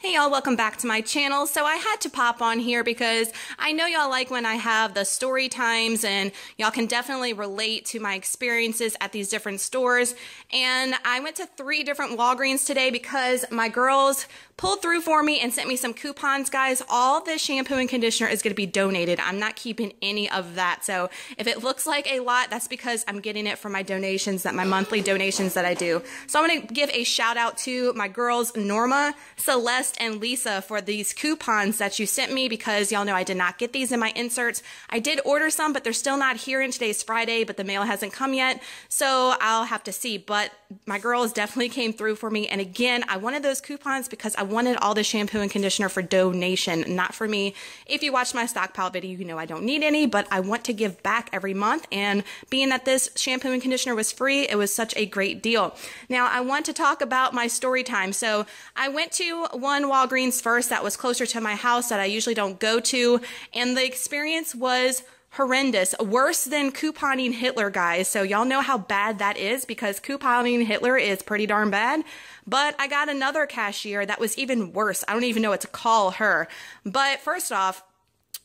Hey y'all, welcome back to my channel. So I had to pop on here because I know y'all like when I have the story times and y'all can definitely relate to my experiences at these different stores. And I went to 3 different Walgreens today because my girls pulled through for me and sent me some coupons, guys. All the shampoo and conditioner is going to be donated. I'm not keeping any of that. So if it looks like a lot, that's because I'm getting it from my donations, my monthly donations that I do. So I'm going to give a shout out to my girls, Norma, Celeste, and Lisa for these coupons that you sent me because y'all know I did not get these in my inserts. I did order some, but they're still not here, and today's Friday, but the mail hasn't come yet. So I'll have to see, but my girls definitely came through for me. And again, I wanted those coupons because I wanted all the shampoo and conditioner for donation, not for me. If you watched my stockpile video, you know I don't need any, but I want to give back every month. And being that this shampoo and conditioner was free, it was such a great deal. Now I want to talk about my story time. So I went to one Walgreens first that was closer to my house that I usually don't go to, and the experience was horrendous. Worse than couponing Hitler, guys. So y'all know how bad that is because couponing Hitler is pretty darn bad. But I got another cashier that was even worse. I don't even know what to call her. But first off,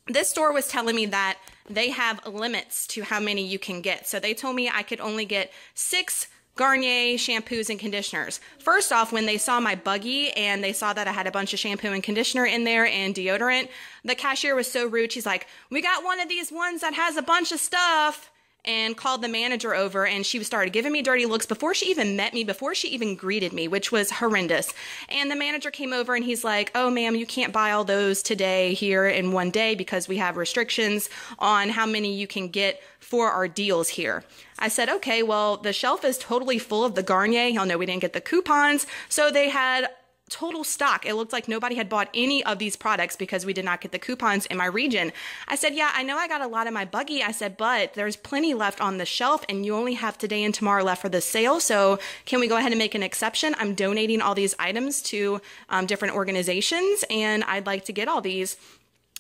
this store was telling me that they have limits to how many you can get. So they told me I could only get 6 Garnier shampoos and conditioners. First off, when they saw my buggy and they saw that I had a bunch of shampoo and conditioner in there and deodorant, the cashier was so rude. She's like, "We got one of these ones that has a bunch of stuff," and called the manager over, and she started giving me dirty looks before she even met me, before she even greeted me, which was horrendous. And the manager came over and he's like, "Oh ma'am, you can't buy all those today here in one day because we have restrictions on how many you can get for our deals here." I said, okay, well, the shelf is totally full of the Garnier. Y'all know we didn't get the coupons, so they had total stock. It looked like nobody had bought any of these products because we did not get the coupons in my region. I said, yeah, I know I got a lot in my buggy. I said, but there's plenty left on the shelf and you only have today and tomorrow left for the sale. So can we go ahead and make an exception? I'm donating all these items to different organizations and I'd like to get all these.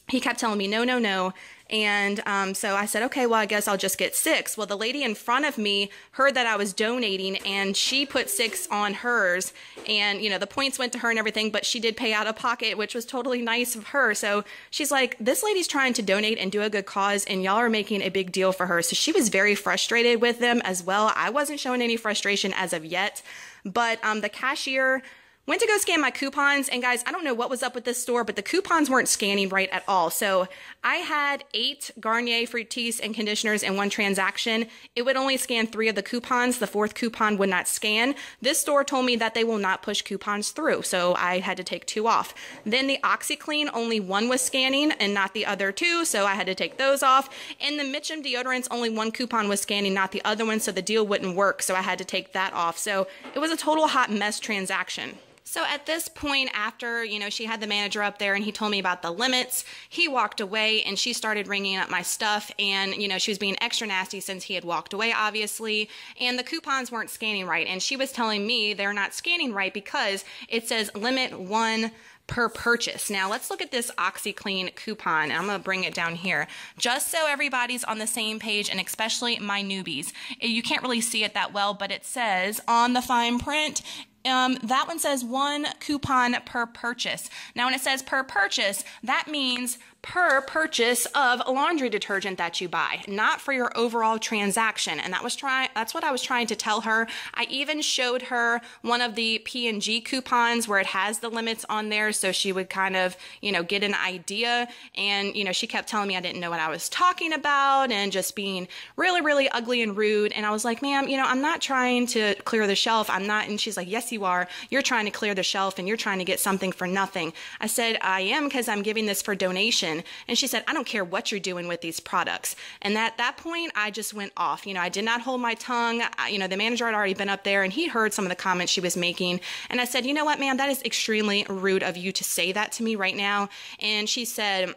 He kept telling me, no, no, no. And so I said, okay, well, I guess I'll just get 6. Well, the lady in front of me heard that I was donating and she put 6 on hers. And, you know, the points went to her and everything, but she did pay out of pocket, which was totally nice of her. So she's like, this lady's trying to donate and do a good cause and y'all are making a big deal for her. So she was very frustrated with them as well. I wasn't showing any frustration as of yet, but the cashier went to go scan my coupons, and guys, I don't know what was up with this store, but the coupons weren't scanning right at all. So I had 8 Garnier Fructis and conditioners in one transaction. It would only scan 3 of the coupons. The 4th coupon would not scan. This store told me that they will not push coupons through, so I had to take 2 off. Then the OxyClean, only 1 was scanning and not the other 2, so I had to take those off. And the Mitchum deodorants, only 1 coupon was scanning, not the other one, so the deal wouldn't work, so I had to take that off. So it was a total hot mess transaction. So at this point, after, you know, she had the manager up there and he told me about the limits, he walked away and she started ringing up my stuff and, you know, she was being extra nasty since he had walked away, obviously, and the coupons weren't scanning right. And she was telling me they're not scanning right because it says limit 1 per purchase. Now let's look at this OxyClean coupon. I'm going to bring it down here just so everybody's on the same page, and especially my newbies. You can't really see it that well, but it says on the fine print, that one says 1 coupon per purchase. Now when it says per purchase, that means per purchase of laundry detergent that you buy, not for your overall transaction. And that's what I was trying to tell her. I even showed her one of the P&G coupons where it has the limits on there so she would kind of, you know, get an idea. And, you know, she kept telling me I didn't know what I was talking about and just being really, really ugly and rude. And I was like, ma'am, you know, I'm not trying to clear the shelf. I'm not. And she's like, yes, you are. You're trying to clear the shelf and you're trying to get something for nothing. I said, I am, because I'm giving this for donation. And she said, I don't care what you're doing with these products. And at that point, I just went off. You know, I did not hold my tongue. You know, the manager had already been up there and he heard some of the comments she was making. And I said, you know what, ma'am, that is extremely rude of you to say that to me right now. And she said,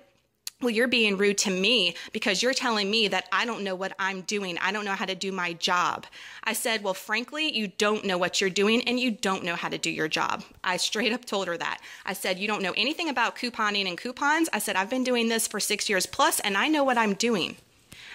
well, you're being rude to me because you're telling me that I don't know what I'm doing. I don't know how to do my job. I said, well, frankly, you don't know what you're doing and you don't know how to do your job. I straight up told her that. I said, you don't know anything about couponing and coupons. I said, I've been doing this for 6 years plus and I know what I'm doing.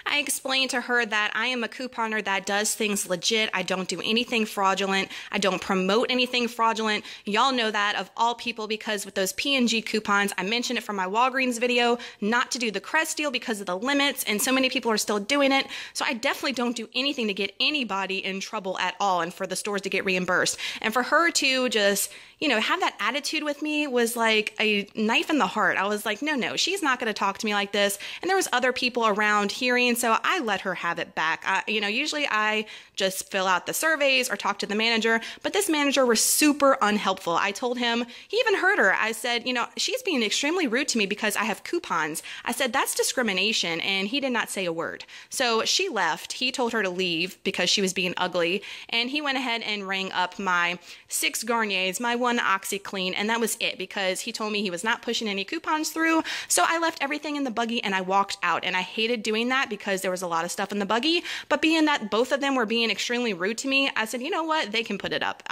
I explained to her that I am a couponer that does things legit. I don't do anything fraudulent. I don't promote anything fraudulent. Y'all know that of all people, because with those P&G coupons, I mentioned it from my Walgreens video, not to do the Crest deal because of the limits, and so many people are still doing it. So I definitely don't do anything to get anybody in trouble at all and for the stores to get reimbursed. And for her to just, you know, have that attitude with me was like a knife in the heart. I was like, no, she's not going to talk to me like this. And there was other people around hearing, so I let her have it back. Usually I just fill out the surveys or talk to the manager, but this manager was super unhelpful. I told him, he even heard her. I said, she's being extremely rude to me because I have coupons. I said, that's discrimination, and he did not say a word. So she left. He told her to leave because she was being ugly, and he went ahead and rang up my 6 Garniers, my 1 OxyClean, and that was it, because he told me he was not pushing any coupons through. So I left everything in the buggy and I walked out, and I hated doing that because there was a lot of stuff in the buggy. But being that both of them were being extremely rude to me, I said, you know what, they can put it up.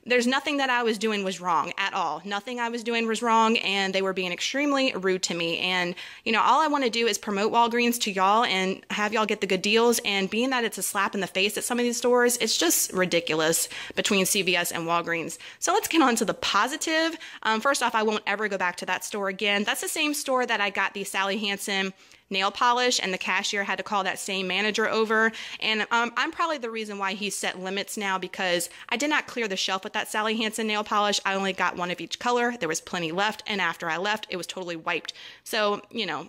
There's nothing that I was doing was wrong at all. Nothing I was doing was wrong, and they were being extremely rude to me. And, all I want to do is promote Walgreens to y'all and have y'all get the good deals. And being that it's a slap in the face at some of these stores, it's just ridiculous between CVS and Walgreens. So let's get on to the positive. First off, I won't ever go back to that store again. That's the same store that I got the Sally Hansen nail polish, and the cashier had to call that same manager over. And I'm probably the reason why he set limits now, because I did not clear the shelf with that Sally Hansen nail polish. I only got 1 of each color. There was plenty left, and after I left, it was totally wiped. So,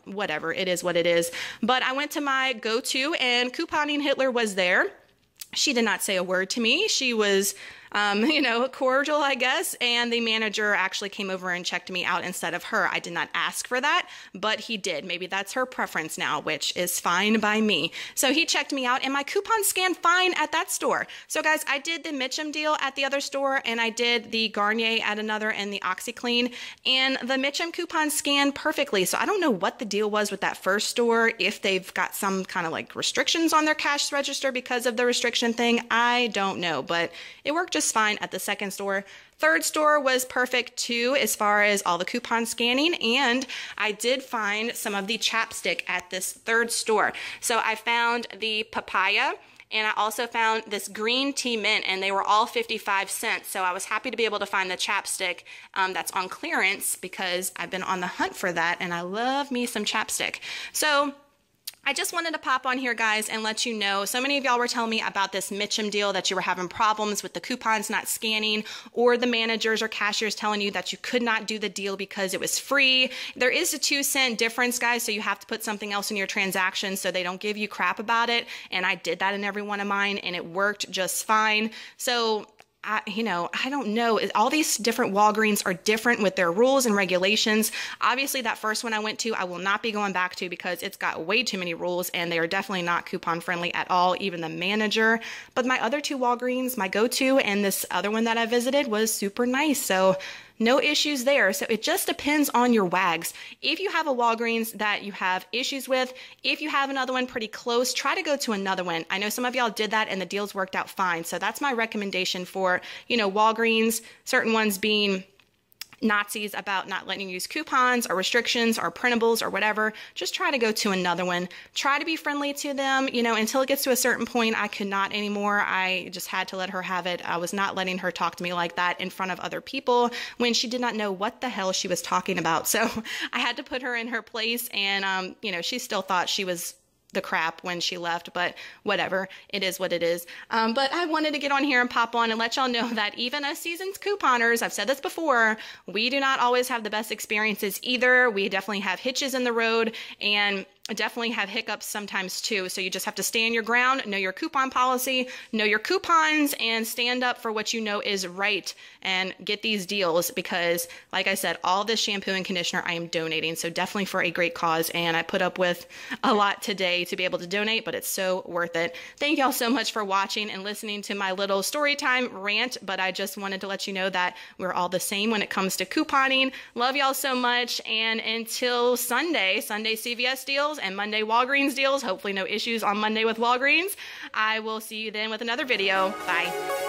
whatever. It is what it is. But I went to my go-to, and Couponing Hitler was there. She did not say a word to me. She was cordial, I guess. And the manager actually came over and checked me out instead of her. I did not ask for that, but he did. Maybe that's her preference now, which is fine by me. So he checked me out, and my coupon scanned fine at that store. So guys, I did the Mitchum deal at the other store, and I did the Garnier at another and the OxyClean, and the Mitchum coupon scanned perfectly. So I don't know what the deal was with that first store, if they've got some kind of like restrictions on their cash register because of the restriction thing. I don't know, but it worked just fine at the second store. Third store was perfect too, as far as all the coupon scanning, and I did find some of the chapstick at this third store. So I found the papaya, and I also found this green tea mint, and they were all 55 cents. So I was happy to be able to find the chapstick that's on clearance, because I've been on the hunt for that, and I love me some chapstick. So I just wanted to pop on here, guys, and let you know, so many of y'all were telling me about this Mitchum deal, that you were having problems with the coupons not scanning, or the managers or cashiers telling you that you could not do the deal because it was free. There is a 2-cent difference, guys, so you have to put something else in your transaction so they don't give you crap about it. And I did that in every one of mine, and it worked just fine. So I don't know. All these different Walgreens are different with their rules and regulations. Obviously, that first one I went to, I will not be going back to, because it's got way too many rules, and they are definitely not coupon friendly at all, even the manager. But my other 2 Walgreens, my go-to, and this other one that I visited, was super nice. So no issues there. So it just depends on your WAGs. If you have a Walgreens that you have issues with, if you have another one pretty close, try to go to another one. I know some of y'all did that and the deals worked out fine. So that's my recommendation for, Walgreens, certain ones being Nazis about not letting you use coupons or restrictions or printables or whatever. Just try to go to another one. Try to be friendly to them, until it gets to a certain point. I could not anymore. I just had to let her have it. I was not letting her talk to me like that in front of other people when she did not know what the hell she was talking about. So I had to put her in her place, and she still thought she was the crap when she left, but whatever, it is what it is. But I wanted to get on here and pop on and let y'all know that even us seasoned couponers, I've said this before, we do not always have the best experiences either. We definitely have hitches in the road, and definitely have hiccups sometimes too. So you just have to stand your ground, know your coupon policy, know your coupons, and stand up for what you know is right, and get these deals, because like I said, all this shampoo and conditioner I am donating. So definitely for a great cause, and I put up with a lot today to be able to donate, but it's so worth it. Thank y'all so much for watching and listening to my little story time rant, but I just wanted to let you know that we're all the same when it comes to couponing. Love y'all so much, and until Sunday CVS deals and Monday Walgreens deals, hopefully no issues on Monday with Walgreens, I will see you then with another video. Bye.